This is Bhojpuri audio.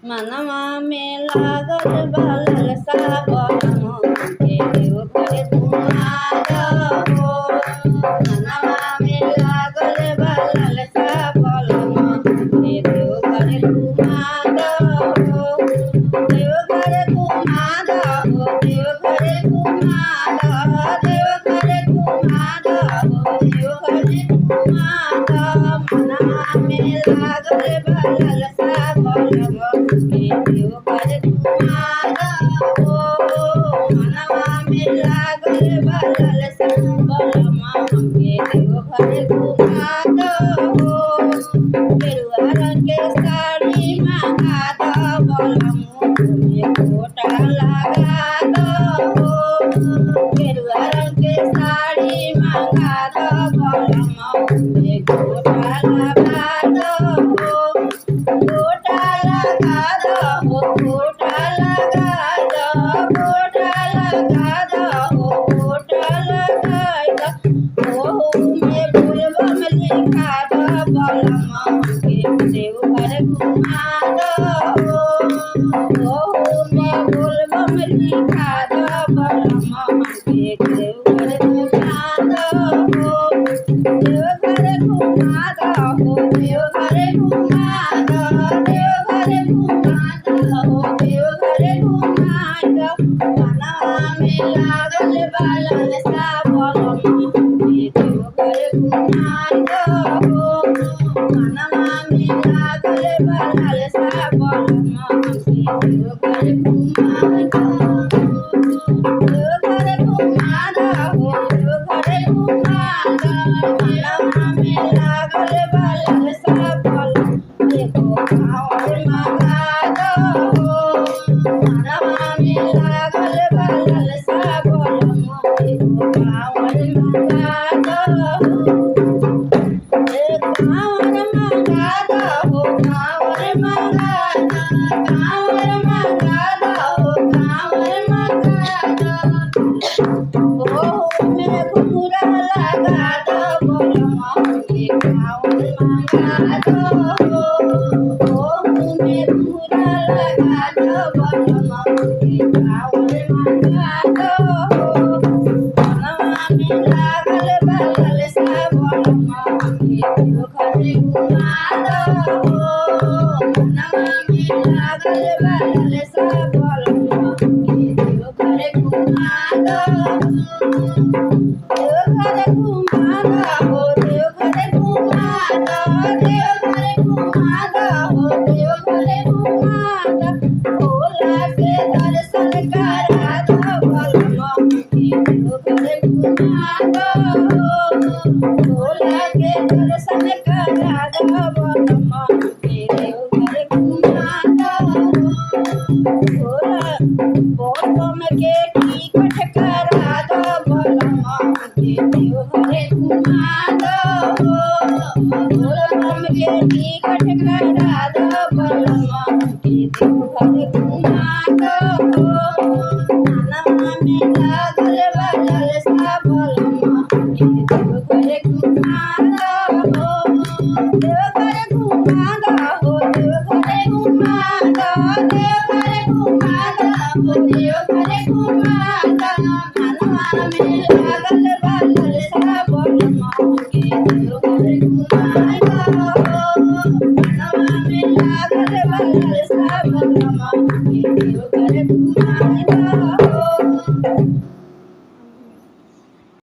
मनवा में लागल बा ललसा बलम के देवघर घुमा दहो। मनवा में लागल बा ललसा बलम के देवघर घुमा दहो। देवघर घुमा दहो, देवघर घुमा दहो, देवघर घुमा दहो, देवघर घुमा दहो। मनवा में लागल बा ललसा बलम के देवघर घुमा दहो। मनवा में लागल बा ललसा बलम के देवघर घुमा दहो। गेरुआ रंग के साड़ी मंगा दहो बलम में गोटा लगा दहो। गेरुआ रंग के साड़ी मंगा दहो बलम में गोटा लगा दहो। गोटा लगा दहो, गोटा लगा दहो, गोटा लगा दहो, गोटा लगा दहो। ओहू में बोलबम लिखा दहो बलम के देवघर घुमा दहो। ओहू में बोलबम लिखा दहो बलम के देवघर घुमा दहो। देवघर घुमा दहो, देवघर घुमा दहो, देवघर घुमा दहो, देवघर घुमा दहो। मनवा में लागल बा ललसा बलम के देवघर घुमा दहो। मनवा में लागल बा ललसा बलम के देवघर घुमा दहो। देवघर घुमा दहो, देवघर घुमा दहो। मनवा में लागल बा ललसा बलम एगो कांवर मंगा दहो। मनवा में लागल बा ललसा बलम एगो कांवर मंगा दहो। कांवर मंगा दहो, कांवर मंगा दहो, कांवर मंगा दहो, कांवर मंगा दहो। ओहू में घुंघरा लगा दहो बलम के कांवर मंगा दहो। ओहू में घुंघरा लगा दहो बलम के कांवर मंगा दहो। मनवा में लागल बा ललसा बलम के देवघर घुमा दहो। मनवा में लागल बा ललसा बलम के देवघर घुमा दहो। देवघर घुमा दहो, देवघर घुमा दहो, देवघर घुमा दहो, देवघर घुमा दहो। भोला के दर्शन करा दहो बलम के देवघर घुमा दहो। भोला के दर्शन करा दहो बलम के देवघर घुमा दहो। भोला बोलबम के टिकट करा दहो बलम के देवघर घुमा दहो। बोलबम के टिकट करा दहो बलम के देवघर घुमा दहो। मनवा में लागल बा ललसा बलम के देवघर घुमा दहो। देवघर घुमा दहो, देवघर घुमा दहो, देवघर घुमा दहो, देवघर घुमा दहो। मनवा में लागल बा ललसा बलम के देवघर घुमा दहो। मनवा में लागल बा ललसा बलम के देवघर घुमा दहो।